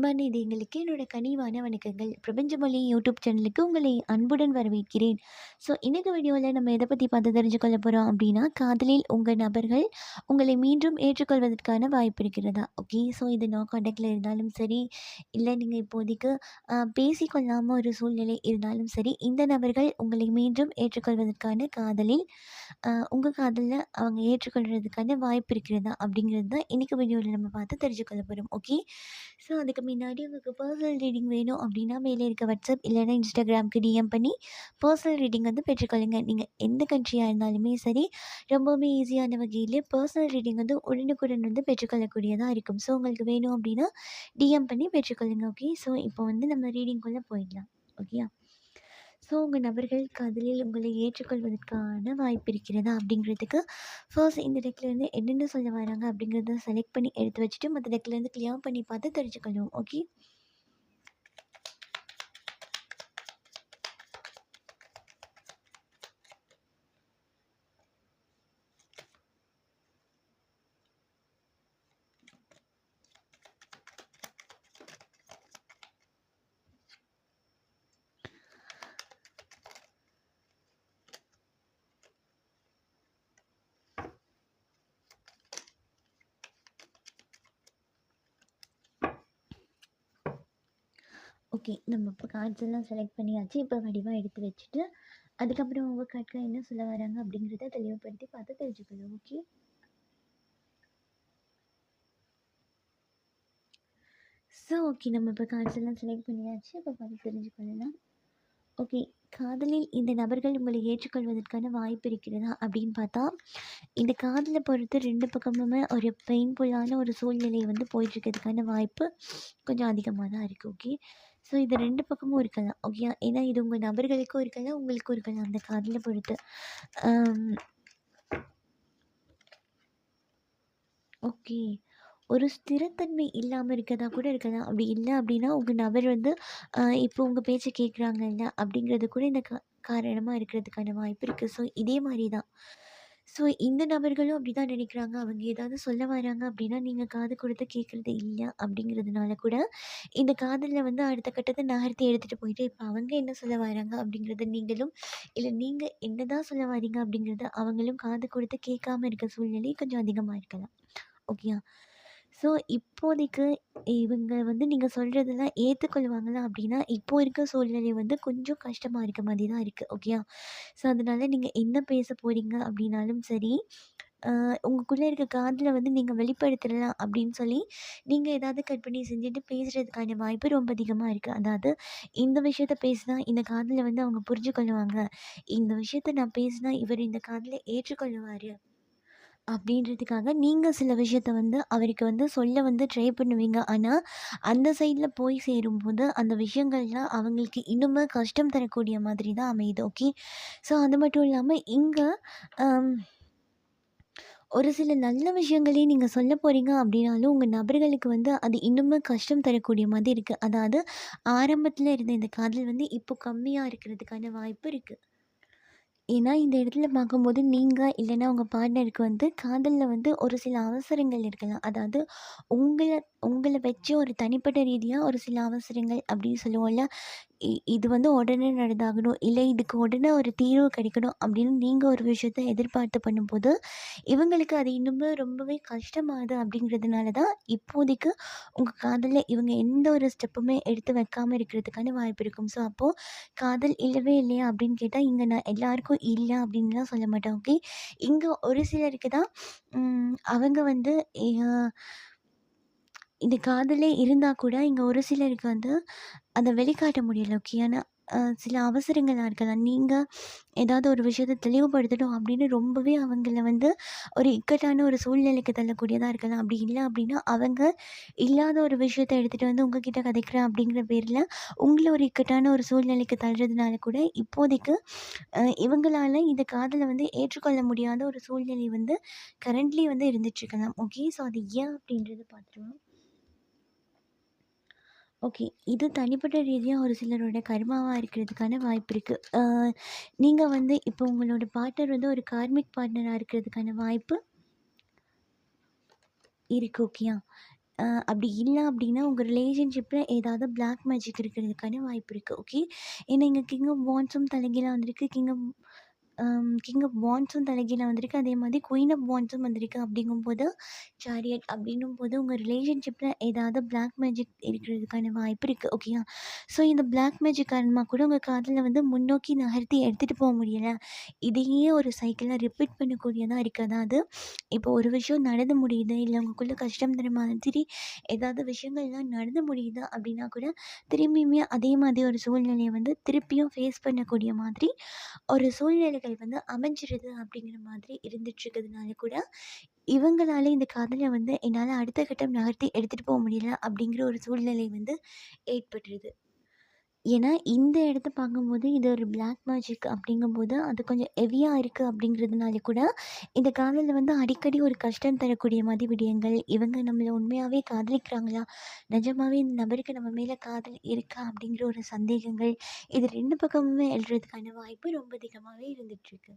அன்பான இதயங்களுக்கு என்னோட கனிவான வணக்கங்கள். பிரபஞ்சமொழி யூடியூப் சேனலுக்கு உங்களை அன்புடன் வரவேற்கிறேன். ஸோ இன்னைக்கு வீடியோவில் நம்ம எதை பற்றி பார்த்து தெரிஞ்சுக்கொள்ள போகிறோம் அப்படின்னா, காதலில் உங்கள் நபர்கள் உங்களை மீண்டும் ஏற்றுக்கொள்வதற்கான வாய்ப்பு இருக்கிறதா? ஓகே. ஸோ இது நோ கான்டாக்டில் இருந்தாலும் சரி, இல்லை நீங்கள் இப்போதைக்கு பேசிக்கொள்ளாமல் ஒரு சூழ்நிலை இருந்தாலும் சரி, இந்த நபர்கள் உங்களை மீண்டும் ஏற்றுக்கொள்வதற்கான காதலில் உங்கள் காதலில் அவங்க ஏற்றுக்கொள்கிறதுக்கான வாய்ப்பு இருக்கிறதா? அப்படிங்கிறது தான் இன்னைக்கு வீடியோவில் நம்ம பார்த்து தெரிஞ்சுக்கொள்ள போகிறோம். ஓகே. ஸோ அதுக்கு முன்னாடி உங்களுக்கு பர்சனல் ரீடிங் வேணும் அப்படின்னா, மேலே இருக்க வாட்ஸ்அப் இல்லைன்னா இன்ஸ்டாகிராமுக்கு டிஎம் பண்ணி பர்சனல் ரீடிங் வந்து பெற்றுக்கொள்ளுங்க. நீங்கள் எந்த கண்ட்ரியாக இருந்தாலுமே சரி, ரொம்பவுமே ஈஸியான வகையில் பர்சனல் ரீடிங் வந்து உடனுக்குடன் வந்து பெற்றுக்கொள்ளக்கூடியதாக இருக்கும். ஸோ உங்களுக்கு வேணும் அப்படின்னா டிஎம் பண்ணி பெற்றுக்கொள்ளுங்க. ஓகே. ஸோ இப்போ வந்து நம்ம ரீடிங்குள்ளே போயிடலாம். ஓகேயா? ஸோ உங்கள் நபர்கள் காதலில் உங்களை ஏற்றுக்கொள்வதற்கான வாய்ப்பு இருக்கிறதா அப்படிங்கிறதுக்கு ஃபர்ஸ்ட் இந்த டெக்லேருந்து என்னென்ன சொல்ல வராங்க அப்படிங்கிறத செலக்ட் பண்ணி எடுத்து வச்சுட்டு மற்ற டெக்லேருந்து கிளியர் பண்ணி பார்த்து தெரிஞ்சுக்கணும். ஓகே. ஓகே. நம்ம இப்போ கார்ட்ஸ் எல்லாம் செலக்ட் பண்ணியாச்சு. இப்போ வடிவாக எடுத்து வச்சுட்டு அதுக்கப்புறம் உங்கள் கார்டில் என்ன சொல்ல வராங்க அப்படிங்கிறத தெளிவுபடுத்தி பார்த்து தெரிஞ்சுக்கணும். ஓகே. ஸோ ஓகே, நம்ம இப்போ கார்ட்ஸ் எல்லாம் செலக்ட் பண்ணியாச்சு. இப்போ பார்த்து தெரிஞ்சுக்கொள்ளலாம். ஓகே. காதலில் இந்த நபர்கள் உங்களை ஏற்றுக்கொள்வதற்கான வாய்ப்பு இருக்கிறதா அப்படின்னு பார்த்தா, இந்த காதலை பொறுத்து 2 பக்கமுமே ஒரு பெயின்ஃபுல்லான ஒரு சூழ்நிலை வந்து போயிட்டுருக்கிறதுக்கான வாய்ப்பு கொஞ்சம் அதிகமாக தான் இருக்குது. ஓகே. ஸோ இது 2 பக்கமும் இருக்கலாம். ஓகே. ஏன்னா இது உங்கள் நபர்களுக்கும் இருக்கலாம், உங்களுக்கும் இருக்கலாம் அந்த காதலை பொறுத்து. ஓகே. ஒரு ஸ்திரத்தன்மை இல்லாமல் இருக்கதா கூட இருக்கலாம். அப்படி இல்லை அப்படின்னா உங்கள் நபர் வந்து இப்போ உங்கள் பேச்சை கேட்குறாங்கல்ல அப்படிங்கிறது கூட இந்த காரணமாக இருக்கிறதுக்கான வாய்ப்பு இருக்குது. ஸோ இதே மாதிரி தான். ஸோ இந்த நபர்களும் அப்படி தான் நினைக்கிறாங்க. அவங்க ஏதாவது சொல்ல வராங்க அப்படின்னா நீங்கள் காது கொடுத்து கேட்குறது இல்லை அப்படிங்கிறதுனால கூட இந்த காதலில் வந்து அடுத்த கட்டத்தை நகர்த்தி எடுத்துகிட்டு போயிட்டு இப்போ அவங்க என்ன சொல்ல வராங்க அப்படிங்கிறத நீங்களும், இல்லை நீங்கள் என்ன தான் சொல்ல வரீங்க அப்படிங்கிறத அவங்களும் காது கொடுத்து கேட்காம இருக்க சூழ்நிலை கொஞ்சம் அதிகமாக இருக்கலாம். ஓகேயா? ஸோ இப்போதைக்கு இவங்க வந்து நீங்கள் சொல்கிறதெல்லாம் ஏற்றுக்கொள்வாங்களா அப்படின்னா, இப்போ இருக்க சூழ்நிலை வந்து கொஞ்சம் கஷ்டமாக இருக்க மாதிரி தான் இருக்குது. ஓகேயா? ஸோ அதனால நீங்கள் என்ன பேச போகிறீங்க அப்படின்னாலும் சரி, உங்களுக்குள்ளே இருக்க காதலை வந்து நீங்கள் வெளிப்படுத்திடலாம் அப்படின்னு சொல்லி நீங்கள் ஏதாவது கற்பனை செஞ்சுட்டு பேசுகிறதுக்கான வாய்ப்பு ரொம்ப அதிகமாக இருக்குது. அதாவது இந்த விஷயத்த பேசினா இந்த காதலை வந்து அவங்க புரிஞ்சுக்கொள்ளுவாங்க, இந்த விஷயத்த நான் பேசினா இவர் இந்த காதலை ஏற்றுக்கொள்ளுவார் அப்படின்றதுக்காக நீங்கள் சில விஷயத்த வந்து அவருக்கு வந்து சொல்ல வந்து ட்ரை பண்ணுவீங்க. ஆனால் அந்த சைடில் போய் சேரும்போது அந்த விஷயங்கள்லாம் அவங்களுக்கு இன்னுமே கஷ்டம் தரக்கூடிய மாதிரி தான் அமையுது. ஓகே. ஸோ அது மட்டும் இல்லாமல் இங்கே ஒரு சில நல்ல விஷயங்களையும் நீங்கள் சொல்ல போகிறீங்க அப்படின்னாலும் உங்கள் நபர்களுக்கு வந்து அது இன்னுமே கஷ்டம் தரக்கூடிய மாதிரி இருக்குது. அதாவது ஆரம்பத்தில் இருந்த இந்த காதல் வந்து இப்போ கம்மியாக இருக்கிறதுக்கான வாய்ப்பு இருக்குது. ஏன்னா, இந்த இடத்துல பார்க்கும்போது நீங்க இல்லைன்னா உங்க பார்ட்னருக்கு வந்து காதல்ல வந்து ஒரு சில அவசரங்கள் இருக்கலாம். அதாவது உங்கள உங்கள வச்சு ஒரு தனிப்பட்ட ரீதியா ஒரு சில அவசரங்கள் அப்படின்னு சொல்லுவோம்ல. இது வந்து உடனே நடந்தாகணும், இல்லை இதுக்கு உடனே ஒரு தீர்வு கிடைக்கணும் அப்படின்னு நீங்க ஒரு விஷயத்த எதிர்பார்த்து பண்ணும்போது, இவங்களுக்கு அது இன்னுமே ரொம்பவே கஷ்டமாகுது அப்படிங்கிறதுனால தான் இப்போதைக்கு உங்க காதல்ல இவங்க எந்த ஒரு ஸ்டெப்புமே எடுத்து வைக்காம இருக்கிறதுக்கான வாய்ப்பு இருக்கும். ஸோ அப்போ காதல் இல்லவே இல்லையா அப்படின்னு கேட்டா, இங்க நான் எல்லாருக்கும் இல்ல அப்படின்லாம் சொல்ல மாட்டேன். ஓகே. இங்க ஒரு சிலருக்கு தான் அவங்க வந்து இந்த காதலே இருந்தா கூட, இங்க ஒரு சிலருக்கு வந்து அத வெளிக்காட்ட முடியல. ஓகே. ஆனா சில அவசரங்களா இருக்கலாம். நீங்க ஏதாவது ஒரு விஷயத்த தெளிவுபடுத்தணும் அப்படின்னு ரொம்பவே அவங்கள வந்து ஒரு இக்கட்டான ஒரு சூழ்நிலைக்கு தள்ளக்கூடியதா இருக்கலாம். அப்படி இல்ல அப்படின்னா, அவங்க இல்லாத ஒரு விஷயத்த எடுத்துட்டு வந்து உங்ககிட்ட கதைக்கிறேன் அப்படிங்கிற பேர்ல, உங்கள ஒரு இக்கட்டான ஒரு சூழ்நிலைக்கு தள்ளுறதுனால கூட இப்போதைக்கு இவங்களால இந்த காதல வந்து ஏற்றுக்கொள்ள முடியாத ஒரு சூழ்நிலை வந்து கரண்ட்லி வந்து இருந்துட்டுருக்கலாம். ஓகே. ஸோ அது ஏன் அப்படின்றத பார்த்துருவோம். ஓகே. இது தனிப்பட்ட ரீதியா ஒரு சிலரோட கர்மாவா இருக்கிறதுக்கான வாய்ப்பு இருக்கு. நீங்க வந்து இப்போ உங்களோட பார்ட்னர் வந்து ஒரு கார்மிக் பார்ட்னரா இருக்கிறதுக்கான வாய்ப்பு இருக்கு. ஓகேயா? அப்படி இல்ல அப்படின்னா, உங்க ரிலேஷன்ஷிப்ல ஏதாவது பிளாக் மேஜிக் இருக்கிறதுக்கான வாய்ப்பு இருக்கு. ஓகே. ஏன்னா இங்க கிங் ஆஃப் வாண்ட்ஸும் தலைகீழா வந்திருக்கு. கிங் ஆஃப் வாண்ட்ஸும் தலைகீழா வந்திருக்கு. அதே மாதிரி குயின் ஆஃப் வாண்ட்ஸும் வந்திருக்கு. அப்படிங்கும்போது சேரியட் அப்படின்னும்போது உங்க ரிலேஷன்ஷிப்ல ஏதாவது பிளாக் மேஜிக் இருக்கிறதுக்கான வாய்ப்பு இருக்கு. ஓகேயா? ஸோ இந்த பிளாக் மேஜிக் காரணமா கூட உங்க காதல வந்து முன்னோக்கி நகர்த்தி எடுத்துட்டு போ முடியல. இதையே ஒரு சைக்கிளா ரிப்பீட் பண்ணக்கூடியதா இருக்கு. அதாவது இப்போ ஒரு விஷயம் நடந்து முடியுது, இல்ல உங்களுக்குள்ள கஷ்டம் தர மாதிரி ஏதாவது விஷயங்கள்லாம் நடந்து முடியுது அப்படின்னா கூட, திரும்பியுமே அதே மாதிரி ஒரு சூழ்நிலைய வந்து திருப்பியும் ஃபேஸ் பண்ணக்கூடிய மாதிரி ஒரு சூழ்நிலைகள் வந்து அமைஞ்சிருது அப்படிங்கிற மாதிரி இருந்துட்டுருக்கிறதுனால கூட, இவங்களால இந்த காதல வந்து என்னால அடுத்த கட்டம் நகர்த்தி எடுத்துட்டு போ முடியல அப்படிங்கிற ஒரு சூழ்நிலை வந்து ஏற்பட்டுருது. ஏன்னா, இந்த இடத்த பார்க்கும்போது இது ஒரு பிளாக் மேஜிக் அப்படிங்கும்போது, அது கொஞ்சம் ஹெவியா இருக்கு அப்படிங்கிறதுனால கூட, இந்த காதல்ல வந்து அடிக்கடி ஒரு கஷ்டம் தரக்கூடிய மாதிரி விடயங்கள், இவங்க நம்மள உண்மையாவே காதலிக்கிறாங்களா? நிஜமாவே இந்த நபருக்கு நம்ம மேல காதல் இருக்கா? அப்படிங்கிற ஒரு சந்தேகங்கள், இது 2 பக்கமுமே எழுறதுக்கான வாய்ப்பு ரொம்ப அதிகமாவே இருந்துட்டுருக்கு.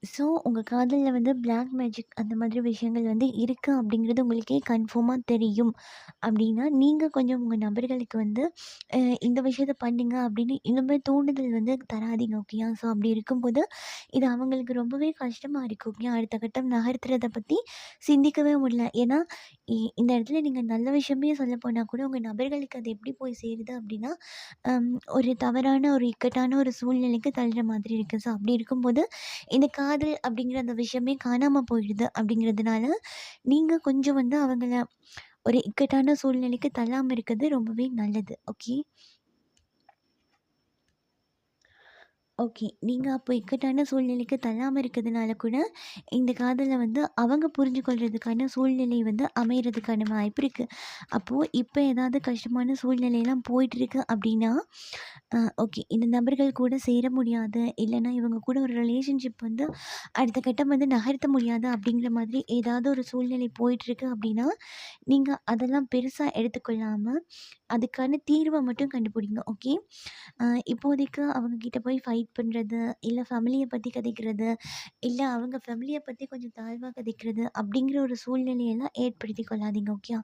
ஸோ, உங்க காதல்ல வந்து பிளாக் மேஜிக் அந்த மாதிரி விஷயங்கள் வந்து இருக்கு அப்படிங்கிறது உங்களுக்கே கன்ஃபார்மா தெரியும். அப்படின்னா, நீங்க கொஞ்சம் உங்க நபர்களுக்கு வந்து இந்த விஷயத்த பண்ணுங்க அப்படின்னு இன்னுமே தூண்டுதல் வந்து தராதீங்க. ஓகேயா? ஸோ, அப்படி இருக்கும்போது, இது அவங்களுக்கு ரொம்பவே கஷ்டமா இருக்கு. ஓகேயா? அடுத்த கட்டம் நகர்த்துறத பத்தி சிந்திக்கவே முடியல. ஏன்னா, இந்த இடத்துல நீங்க நல்ல விஷயமே சொல்லப்போனா கூட, உங்க நபர்களுக்கு அது எப்படி போய் சேருது அப்படின்னா, ஒரு தவறான ஒரு இக்கட்டான ஒரு சூழ்நிலைக்கு தள்ளுற மாதிரி இருக்கு. ஸோ, அப்படி இருக்கும்போது இந்த காதல் அப்படிங்கிற அந்த விஷயமே காணாம போயிடுது அப்படிங்கிறதுனால, நீங்க கொஞ்சம் வந்து அவங்கள ஒரு இக்கட்டான சூழ்நிலைக்கு தள்ளாம இருக்கிறது ரொம்பவே நல்லது. ஓகே. ஓகே. நீங்க அப்போ இக்கட்டான சூழ்நிலைக்கு தள்ளாம இருக்கிறதுனால கூட, இந்த காதல வந்து அவங்க புரிஞ்சு கொள்றதுக்கான சூழ்நிலை வந்து அமையறதுக்கான வாய்ப்பு இருக்கு. அப்போ இப்ப ஏதாவது கஷ்டமான சூழ்நிலைலாம் போயிட்டுருக்கு அப்படின்னா, ஓகே. இந்த நபர்கள் கூட சேர முடியாது, இல்லன்னா இவங்க கூட ஒரு ரிலேஷன்ஷிப் வந்து அடுத்த கட்டம் வந்து நகர்த்த முடியாது அப்படிங்கிற மாதிரி ஏதாவது ஒரு சூழ்நிலை போயிட்டுருக்கு அப்படின்னா, நீங்க அதெல்லாம் பெருசா எடுத்துக்கொள்ளாம, அதுக்கான தீர்வ மட்டும் கண்டுபிடிங்க. ஓகே. அ இப்போதைக்கு அவங்க கிட்ட போய் ஃபைட் பண்றது, இல்ல ஃபேமிலிய பத்தி கதைக்கிறது, இல்ல அவங்க ஃபேமிலிய பத்தி கொஞ்சம் தாழ்வா கதைக்கிறது அப்படிங்கிற ஒரு சூழ்நிலையெல்லாம் ஏற்படுத்திக் கொள்ளாதீங்க. ஓகேயா?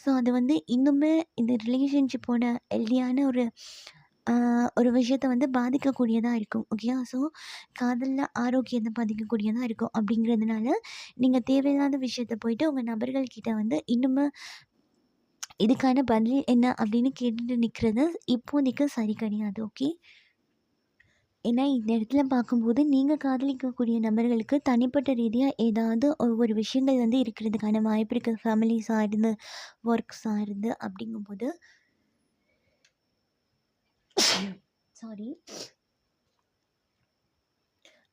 ஸோ அது வந்து இன்னுமே இந்த ரிலேஷன்ஷிப்போட ஹெல்தியான அ ஒரு விஷயத்த வந்து பாதிக்கக்கூடியதா இருக்கும். ஓகேயா? ஸோ காதல்ல ஆரோக்கியத்த பாதிக்கக்கூடியதா இருக்கும். அப்படிங்கிறதுனால, நீங்க தேவையில்லாத விஷயத்த போயிட்டு உங்க நபர்கள் கிட்ட வந்து இன்னுமே இதுக்கான பதில் என்ன அப்படின்னு கேட்டுட்டு நிக்கிறது இப்போதைக்கு சரி கிடையாது. ஓகே. ஏன்னா இந்த இடத்துல பார்க்கும்போது நீங்க காதலிக்கக்கூடிய நபர்களுக்கு தனிப்பட்ட ரீதியா ஏதாவது ஒரு விஷயங்கள் வந்து இருக்கிறதுக்கான வாய்ப்பு இருக்கு. ஃபேமிலி சார்ந்து, ஒர்க் சார்ந்து அப்படிங்கும்போது சாரி.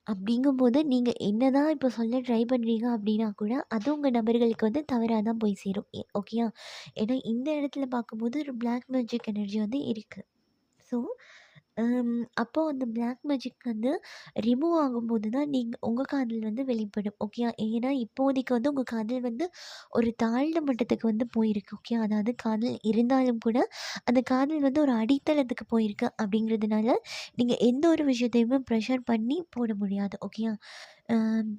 அப்படிங்கும்போது நீங்க என்னதான் இப்போ சொல்ல ட்ரை பண்றீங்க அப்படின்னா கூட, அது உங்க நபர்களுக்கு வந்து தவறா தான் போய் சேரும். ஓகேயா? ஏன்னா இந்த இடத்துல பார்க்கும்போது ஒரு பிளாக் மேஜிக் எனர்ஜி வந்து இருக்கு. ஸோ, அப்போ அந்த பிளாக் மேஜிக் வந்து ரிமூவ் ஆகும்போது தான் நீங்க உங்க காதல் வந்து வெளிப்படும். ஓகேயா? ஏன்னா இப்போதைக்கு வந்து உங்க காதல் வந்து ஒரு தாழ்ந்த மட்டத்துக்கு வந்து போயிருக்கு. ஓகே. அதாவது காதல் இருந்தாலும் கூட, அந்த காதல் வந்து ஒரு அடித்தளத்துக்கு போயிருக்கு அப்படிங்கிறதுனால, நீங்க எந்த ஒரு விஷயத்தையுமே ப்ரெஷர் பண்ணி போட முடியாது. ஓகேயா?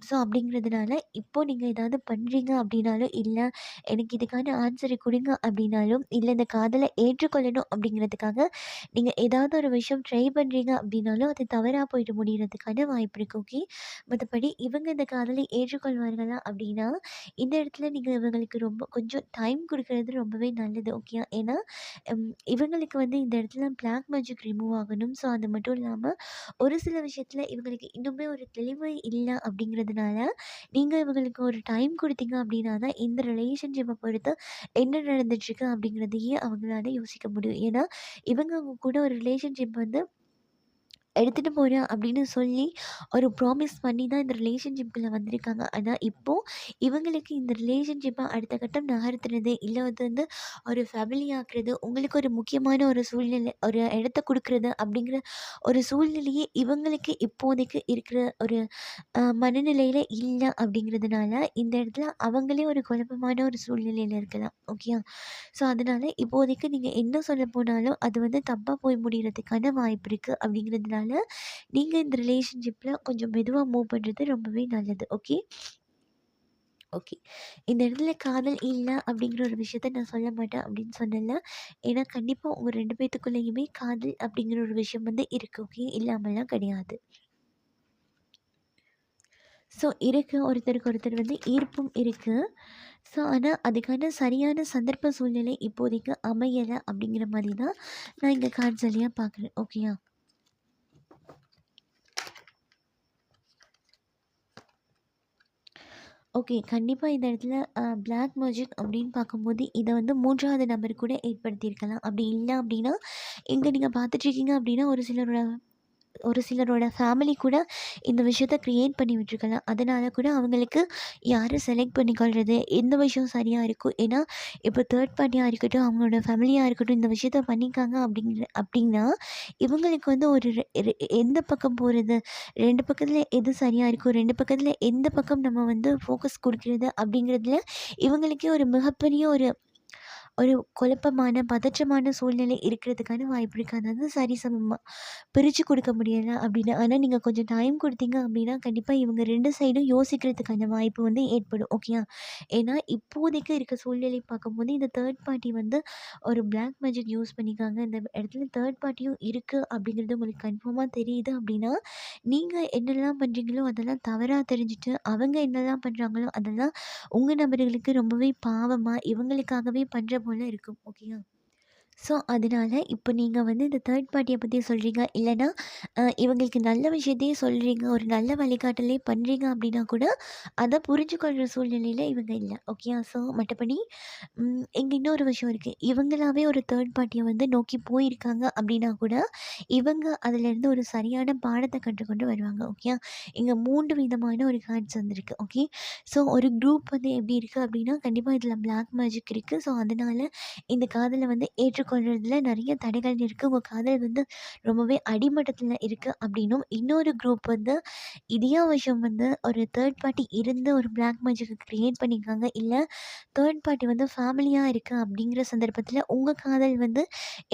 ஸோ அப்படிங்கிறதுனால, இப்போ நீங்க ஏதாவது பண்றீங்க அப்படின்னாலும், இல்ல எனக்கு இதுக்கான ஆன்சர குடுங்க அப்படின்னாலும், இல்ல இந்த காதல ஏற்றுக்கொள்ளணும் அப்படிங்கிறதுக்காக, நீங்க ஏதாவது ஒரு விஷயம் ட்ரை பண்றீங்க அப்படின்னாலும், அது தவறா போயிட்டு முடியறதுக்கான வாய்ப்பு இருக்கு. ஓகே. மத்தபடி இவங்க இந்த காதலை ஏற்றுக்கொள்வார்களா அப்படின்னா, இந்த இடத்துல நீங்க இவங்களுக்கு ரொம்ப கொஞ்சம் டைம் குடுக்குறது ரொம்பவே நல்லது. ஓகேயா? ஏன்னா, இவங்களுக்கு வந்து இந்த இடத்துல பிளாக் மேஜிக் ரிமூவ் ஆகணும். ஸோ அது மட்டும் இல்லாம, ஒரு சில விஷயத்துல இவங்களுக்கு இன்னுமே ஒரு தெளிவு இல்ல அப்படிங்கிறதுனால, நீங்க இவங்களுக்கு ஒரு டைம் குடுத்தீங்க அப்படின்னா தான், இந்த ரிலேஷன்ஷிப்ப பொறுத்து என்ன நடந்துட்டுருக்கு அப்படிங்கிறதையே அவங்களால யோசிக்க முடியும். ஏன்னா, இவங்க உங்க கூட ஒரு ரிலேஷன்ஷிப் வந்து எடுத்துட்டு போறேன் அப்படின்னு சொல்லி ஒரு ப்ராமிஸ் பண்ணி தான் இந்த ரிலேஷன்ஷிப்குள்ள வந்திருக்காங்க. ஆனா இப்போ இவங்களுக்கு இந்த ரிலேஷன்ஷிப்ப அடுத்த கட்டம் நகர்த்துறது, இல்ல அது வந்து ஒரு ஃபேமிலி ஆக்குறது, உங்களுக்கு ஒரு முக்கியமான ஒரு சூழ்நிலை ஒரு இடத்த குடுக்குறது அப்படிங்கிற ஒரு சூழ்நிலையே இவங்களுக்கு இப்போதைக்கு இருக்கிற ஒரு மனநிலையில இல்ல அப்படிங்கிறதுனால, இந்த இடத்துல அவங்களே ஒரு குழப்பமான ஒரு சூழ்நிலையில இருக்கலாம். ஓகேயா? ஸோ, அதனால இப்போதைக்கு நீங்க என்ன சொல்ல போனாலும், அது வந்து தப்பா போய் முடியறதுக்கான வாய்ப்பு இருக்கு. அப்படிங்கிறதுனால, நீங்க இந்த ரிலேஷன்ஷிப்ல கொஞ்சம் மெதுவா மூவ் பண்றது ரொம்பவே நல்லது. ஓகே. ஓகே. இந்த இடத்துல காதல் இல்ல அப்படிங்கிற ஒரு விஷயத்த நான் சொல்ல மாட்டேன் அப்படின்னு சொன்னேன்ல. ஏன்னா கண்டிப்பா உங்க 2 பேத்துக்குள்ளேயுமே காதல் அப்படிங்கிற ஒரு விஷயம் வந்து இருக்கு. ஓகே. இல்லாமலாம் கிடையாது. ஸோ இருக்கு. ஒருத்தருக்கு ஒருத்தர் வந்து ஈர்ப்பும் இருக்கு. ஸோ ஆனா அதுக்கான சரியான சந்தர்ப்ப சூழ்நிலை இப்போதைக்கு அமையல அப்படிங்கிற மாரி தான் நான் இங்க கார்ட்ஸ் வழியா பார்க்குறேன். ஓகேயா? ஓகே. கண்டிப்பா இந்த இடத்துல பிளாக் மேஜிக் அப்படின்னு பார்க்கும்போது, இத வந்து 3வது நபர் கூட ஏற்படுத்தியிருக்கலாம். அப்படி இல்ல அப்படின்னா, இங்க நீங்க பார்த்துட்ருக்கீங்க அப்படின்னா, ஒரு சிலரோட ஃபேமிலி கூட இந்த விஷயத்த கிரியேட் பண்ணி விட்டுருக்கலாம். அதனால கூட அவங்களுக்கு யார செலக்ட் பண்ணிக்கொள்றது, எந்த விஷயம் சரியா இருக்கும். ஏன்னா, இப்போ தேர்ட் பார்ட்டியா இருக்கட்டும், அவங்களோட ஃபேமிலியா இருக்கட்டும், இந்த விஷயத்த பண்ணியிருக்காங்க அப்படின்னா, இவங்களுக்கு வந்து ஒரு ரெ ரெ எந்த பக்கம் போறது, 2 பக்கத்துல எது சரியா இருக்கும், 2 பக்கத்துல எந்த பக்கம் நம்ம வந்து ஃபோக்கஸ் குடுக்குறது அப்படிங்கிறதுல இவங்களுக்கே ஒரு மிகப்பெரிய ஒரு ஒரு குழப்பமான, பதற்றமான சூழ்நிலை இருக்கிறதுக்கான வாய்ப்பு இருக்கு. அதாவது சரிசமமா பிரிச்சு குடுக்க முடியல அப்படின்னு. ஆனா நீங்க கொஞ்சம் டைம் குடுத்தீங்க அப்படின்னா, கண்டிப்பா இவங்க 2 சைடும் யோசிக்கிறதுக்கான வாய்ப்பு வந்து ஏற்படும். ஓகேயா? ஏன்னா இப்போதைக்கு இருக்க சூழ்நிலை பார்க்கும்போது, இந்த தேர்ட் பார்ட்டி வந்து ஒரு பிளாக் மேஜிக் யூஸ் பண்ணியிருக்காங்க. இந்த இடத்துல தேர்ட் பார்ட்டியும் இருக்கு அப்படிங்கிறது உங்களுக்கு கன்ஃபார்மா தெரியுது அப்படின்னா, நீங்க என்னெல்லாம் பண்றீங்களோ அதெல்லாம் தவறா தெரிஞ்சுட்டு, அவங்க என்னலாம் பண்றாங்களோ அதெல்லாம் உங்க நபர்களுக்கு ரொம்பவே பாவமா, இவங்களுக்காகவே பண்ற போல இருக்கும். ஓகேயா? ஸோ, அதனால இப்ப நீங்க வந்து இந்த தேர்ட் பார்ட்டிய பத்தி சொல்றீங்க. இல்லன்னா, இவங்களுக்கு நல்ல விஷயத்தையே சொல்றீங்க. ஒரு நல்ல வழிகாட்டலே பண்றீங்க அப்டின்னா கூட, அத புரிஞ்சுக்கொள்ற சூழ்நிலையில இவங்க இல்ல. ஓகேயா? ஸோ, மத்தபடி இங்க இன்னொரு விஷயம் இருக்கு. இவங்களாவே ஒரு தேர்ட் பார்ட்டிய வந்து நோக்கி போயிருக்காங்க அப்டின்னா கூட, இவங்க அதுலேருந்து ஒரு சரியான பாடத்த கற்றுக்கொண்டு வருவாங்க. ஓகேயா? இங்க 3 விதமான ஒரு கார்ட்ஸ் வந்திருக்கு. ஓகே. ஸோ, ஒரு குரூப் வந்து எப்டி இருக்கு அப்டின்னா, கண்டிப்பா இதுல பிளாக் மேஜிக் இருக்கு. ஸோ, அதனால இந்த காதல வந்து ஏற்றுக்கொள்றதுல நெறைய தடைகள் இருக்கு. உங்க காதல் வந்து ரொம்பவே அடிமட்டத்தில இருக்கு அப்படின்னும், இன்னொரு குரூப் வந்து இதே விஷயம் வந்து ஒரு தேர்ட் பார்ட்டி இருந்து ஒரு பிளாக் மேஜிக்க கிரியேட் பண்ணியிருக்காங்க. இல்ல தேர்ட் பார்ட்டி வந்து ஃபேமிலியா இருக்கு அப்படிங்கிற சந்தர்ப்பத்தில உங்க காதல் வந்து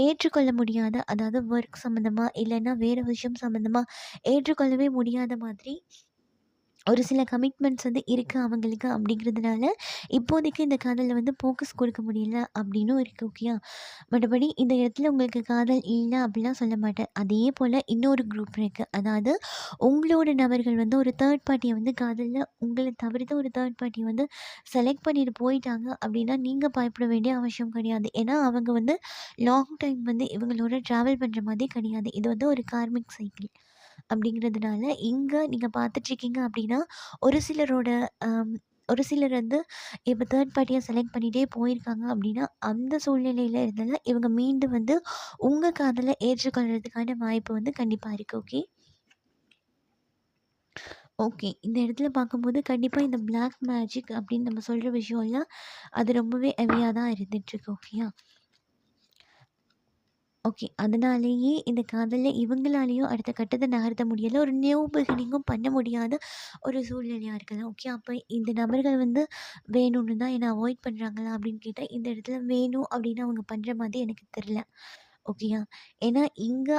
ஏற்றுக்கொள்ள முடியாத, அதாவது ஒர்க் சம்மந்தமா இல்லன்னா வேற விஷயம் சம்மந்தமா ஏற்றுக்கொள்ளவே முடியாத மாதிரி ஒரு சில கமிட்மெண்ட்ஸ் வந்து இருக்கு அவங்களுக்கு அப்படிங்கிறதுனால, இப்போதைக்கு இந்த காதல்ல வந்து ஃபோக்கஸ் கொடுக்க முடியல அப்படின்னும் இருக்கு. ஓகேயா? மற்றபடி இந்த இடத்துல உங்களுக்கு காதல் இல்ல அப்படிலாம் சொல்ல மாட்டேன். அதே போல இன்னொரு குரூப் இருக்கு. அதாவது உங்களோட நபர்கள் வந்து ஒரு தேர்ட் பார்ட்டிய வந்து காதல்ல உங்கள தவிர்த்து ஒரு தேர்ட் பார்ட்டிய வந்து செலக்ட் பண்ணிட்டு போயிட்டாங்க அப்படின்னா, நீங்க பயப்பட வேண்டிய அவசியம் கிடையாது. ஏன்னா, அவங்க வந்து லாங் டைம் வந்து இவங்களோட ட்ராவல் பண்ற மாதிரி கிடையாது. இது வந்து ஒரு கார்மிக் சைக்கிள். அப்படிங்கிறதுனால, இங்க நீங்க பார்த்துட்ருக்கீங்க அப்படின்னா, ஒரு சிலரோட அம் ஒரு சிலர் வந்து இப்ப தேர்ட் பார்ட்டியா செலக்ட் பண்ணிட்டே போயிருக்காங்க அப்படின்னா, அந்த சூழ்நிலையில இருந்தெல்லாம் இவங்க மீண்டும் வந்து உங்க காதல ஏற்றுக்கொள்றதுக்கான வாய்ப்பு வந்து கண்டிப்பா இருக்கு. ஓகே. ஓகே. இந்த இடத்துல பார்க்கும்போது கண்டிப்பா இந்த பிளாக் மேஜிக் அப்படின்னு நம்ம சொல்ற விஷயம்லாம், அது ரொம்பவே ஹெவியா தான் இருந்துட்டுருக்கு. ஓகேயா? ஓகே. அதனாலேயே இந்த காதல்ல இவங்களாலேயும் அடுத்த கட்டத்த நகர்த்த முடியல. ஒரு நியூ பிகினிங்கும் பண்ண முடியாத ஒரு சூழ்நிலையா இருக்கலாம். ஓகே. அப்ப இந்த நபர்கள் வந்து வேணும்னு தான் என்ன அவாய்ட் பண்றாங்களா? அப்படின்னு கேட்டா, இந்த இடத்துல வேணும் அப்படின்னு அவங்க பண்ற மாதிரி எனக்கு தெரியல. ஓகேயா? ஏன்னா இங்க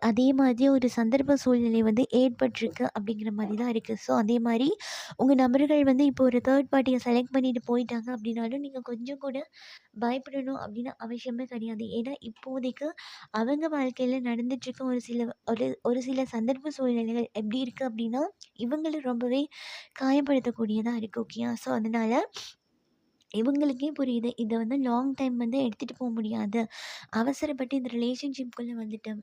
அதே மாதிரி ஒரு சந்தர்ப்ப சூழ்நிலை வந்து ஏற்பட்டிருக்கு அப்படிங்கிற மாரி தான் இருக்கு. ஸோ அதே மாரி உங்க நபர்கள் வந்து இப்போ ஒரு தேர்ட் பார்ட்டிய செலக்ட் பண்ணிட்டு போயிட்டாங்க அப்படின்னாலும், நீங்க கொஞ்சம் கூட பயப்படணும் அப்படின்னு அவசியமே கிடையாது. ஏன்னா இப்போதைக்கு அவங்க வாழ்க்கையில நடந்துட்டுருக்க ஒரு சில சந்தர்ப்ப சூழ்நிலைகள் எப்படி இருக்கு அப்படின்னா, இவங்கள ரொம்பவே காயப்படுத்தக்கூடியதா இருக்கு. ஓகேயா? ஸோ அதனால இவங்களுக்கே புரியுது. இத வந்து லாங் டைம் வந்து எடுத்துட்டு போ முடியாது. அவசரப்பட்டு இந்த ரிலேஷன்ஷிப்குள்ள வந்துட்டோம்.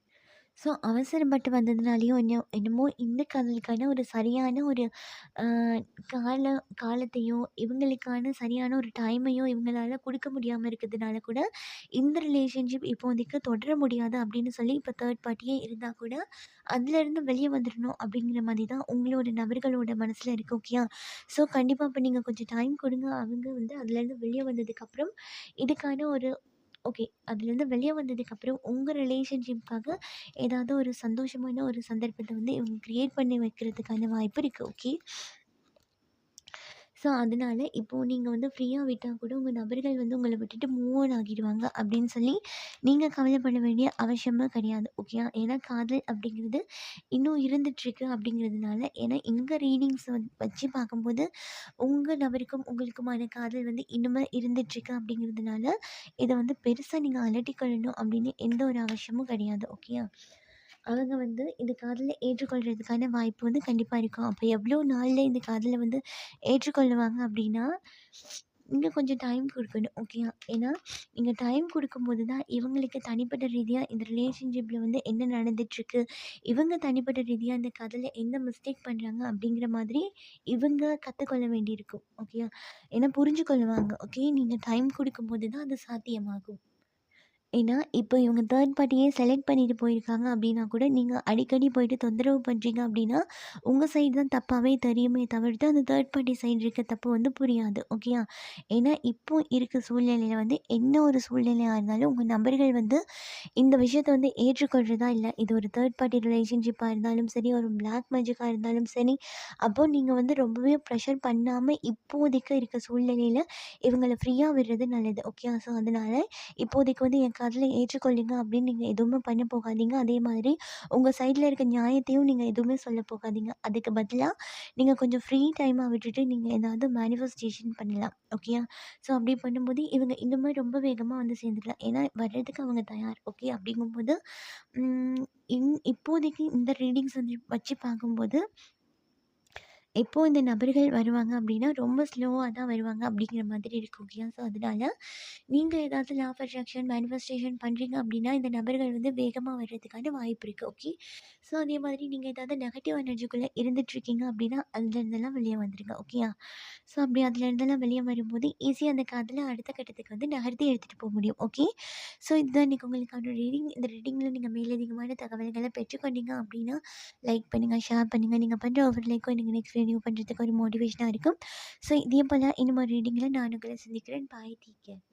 ஸோ அவசரப்பட்டு வந்ததுனாலயோ என்னமோ இந்த காதலுக்கான ஒரு சரியான ஒரு அ கால காலத்தையோ, இவங்களுக்கான சரியான ஒரு டைமையோ இவங்களால குடுக்க முடியாம இருக்கிறதுனால கூட, இந்த ரிலேஷன்ஷிப் இப்போதைக்கு தொடர முடியாது அப்படின்னு சொல்லி இப்போ தேர்ட் பார்ட்டியே இருந்தா கூட, அதுலேருந்து வெளிய வந்துரணும் அப்படிங்கிற மாரி தான் உங்களோட நபர்களோட மனசுல இருக்கு. ஓகேயா? ஸோ கண்டிப்பா அப்ப நீங்க கொஞ்சம் டைம் கொடுங்க. அவங்க வந்து அதுலேருந்து வெளிய வந்ததுக்கப்புறம், இதுக்கான ஒரு ஓகே. அதுலேருந்து வெளிய வந்ததுக்கப்புறம் உங்க ரிலேஷன்ஷிப்காக ஏதாவது ஒரு சந்தோஷமான ஒரு சந்தர்ப்பத்த வந்து இவங்க கிரியேட் பண்ணி வைக்கிறதுக்கான வாய்ப்பு இருக்கு. ஓகே. ஸோ, அதனால இப்போ நீங்க வந்து ஃப்ரீயா விட்டா கூட உங்க நபர்கள் வந்து உங்கள விட்டுட்டு மூவ் ஆன் ஆகிடுவாங்க அப்படின்னு சொல்லி நீங்க கவலைப்பட வேண்டிய அவசியமே கிடையாது. ஓகேயா? ஏன்னா காதல் அப்படிங்கிறது இன்னும் இருந்துட்டுருக்கு அப்படிங்கிறதுனால ஏன்னா எங்க ரீடிங்ஸ் வச்சு பார்க்கும்போது, உங்க நபருக்கும் உங்களுக்குமான காதல் வந்து இன்னுமே இருந்துட்டுருக்கு அப்படிங்கிறதுனால, இத வந்து பெருசா நீங்க அலட்டிக்கொள்ளணும் அப்படின்னு எந்த ஒரு அவசியமும் கிடையாது. ஓகேயா? அவங்க வந்து இந்த காதல ஏற்றுக்கொள்றதுக்கான வாய்ப்பு வந்து கண்டிப்பா இருக்கும். அப்ப எவ்வளோ நாள்ல இந்த காதல வந்து ஏற்றுக்கொள்ளுவாங்க அப்படின்னா, இன்னும் கொஞ்சம் டைம் குடுக்கணும். ஓகேயா? ஏன்னா, நீங்க டைம் குடுக்கும்போது தான் இவங்களுக்கு தனிப்பட்ட ரீதியா இந்த ரிலேஷன்ஷிப்ல வந்து என்ன நடந்துட்டுருக்கு, இவங்க தனிப்பட்ட ரீதியா இந்த காதல்ல என்ன மிஸ்டேக் பண்றாங்க அப்படிங்கிற மாதிரி இவங்க கத்துக்கொள்ள வேண்டியிருக்கும். ஓகேயா? ஏன்னா புரிஞ்சுக்கொள்ளுவாங்க. ஓகே. நீங்க டைம் குடுக்கும்போது தான் அது சாத்தியமாகும். ஏன்னா, இப்போ இவங்க தேர்ட் பார்ட்டியே செலக்ட் பண்ணிட்டு போயிருக்காங்க அப்டின்னா கூட, நீங்க அடிக்கடி போயிட்டு தொந்தரவு பண்றீங்க அப்டின்னா, உங்க சைடு தான் தப்பாவே தெரியுமே தவிர்த்து, அந்த தேர்ட் பார்ட்டி சைடு இருக்க தப்பு வந்து புரியாது. ஓகேயா? ஏன்னா, இப்போ இருக்க சூழ்நிலையில வந்து என்ன ஒரு சூழ்நிலையா இருந்தாலும், உங்க நபர்கள் வந்து இந்த விஷயத்த வந்து ஏற்றுக்கொள்றதா இல்ல. இது ஒரு தேர்ட் பார்ட்டி ரிலேஷன்ஷிப்பா இருந்தாலும் சரி, ஒரு பிளாக் மேஜிக்கா இருந்தாலும் சரி, அப்போ நீங்க வந்து ரொம்பவே ப்ரெஷர் பண்ணாம இப்போதைக்கு இருக்க சூழ்நிலையில இவங்கள ஃப்ரீயா விடுறது நல்லது. ஓகேயா? ஸோ, அதனால இப்போதைக்கு வந்து என் காதல ஏற்றுக்கொள்ளுங்க அப்படின்னு நீங்க எதுவுமே பண்ண போகாதீங்க. அதே மாதிரி உங்க சைட்ல இருக்க நியாயத்தையும் நீங்க எதுவுமே சொல்ல போகாதீங்க. அதுக்கு பதிலா நீங்க கொஞ்சம் ஃப்ரீ டைமா விட்டுட்டு நீங்க ஏதாவது மேனிஃபெஸ்டேஷன் பண்ணலாம். ஓகேயா? ஸோ அப்படி பண்ணும்போது இவங்க இன்னுமே ரொம்ப வேகமா வந்து சேர்ந்துக்கலாம். ஏன்னா வர்றதுக்கு அவங்க தயார். ஓகே அப்படிங்கும்போது ம் இப்போதைக்கு இந்த ரீடிங்ஸ் வந்து வச்சு பார்க்கும்போது எப்போ இந்த நபர்கள் வருவாங்க அப்படின்னா, ரொம்ப ஸ்லோவா தான் வருவாங்க அப்படிங்கிற மாதிரி இருக்கு. ஓகேயா? ஸோ அதனால நீங்க ஏதாவது லா ஆஃப் அட்ராக்ஷன், மேனிஃபெஸ்டேஷன் பண்றீங்க அப்படின்னா, இந்த நபர்கள் வந்து வேகமா வர்றதுக்கான வாய்ப்பு இருக்கு. ஓகே. ஸோ அதே மாதிரி நீங்க ஏதாவது நெகட்டிவ் எனர்ஜிக்குள்ள இருந்துட்டுருக்கீங்க அப்படின்னா, அதுலேருந்தெல்லாம் வெளிய வந்துருங்க. ஓகேயா? ஸோ அப்படி அதுலேருந்தெல்லாம் வெளிய வரும்போது, ஈஸியா அந்த காதல அடுத்த கட்டத்துக்கு வந்து நகர்த்தி எடுத்துட்டு போ முடியும். ஓகே. ஸோ இதுதான் இன்னைக்கு உங்களுக்கான ரீடிங். இந்த ரீடிங்கில நீங்க மேலதிகமான தகவல்கள பெற்றுக்கொண்டீங்க அப்படின்னா, லைக் பண்ணுங்க, ஷேர் பண்ணுங்க. நீங்க பண்ற ஒவ்வொரு லைக்கும் எனக்கு நெக்ஸ்ட் வீடியோ பண்றதுக்கு ஒரு மோட்டிவேஷனா இருக்கும். ஸோ இதே போல இன்னும் ஒரு ரீடிங்கில நான் உங்கள சந்திக்கிறேன். பாய். Take care.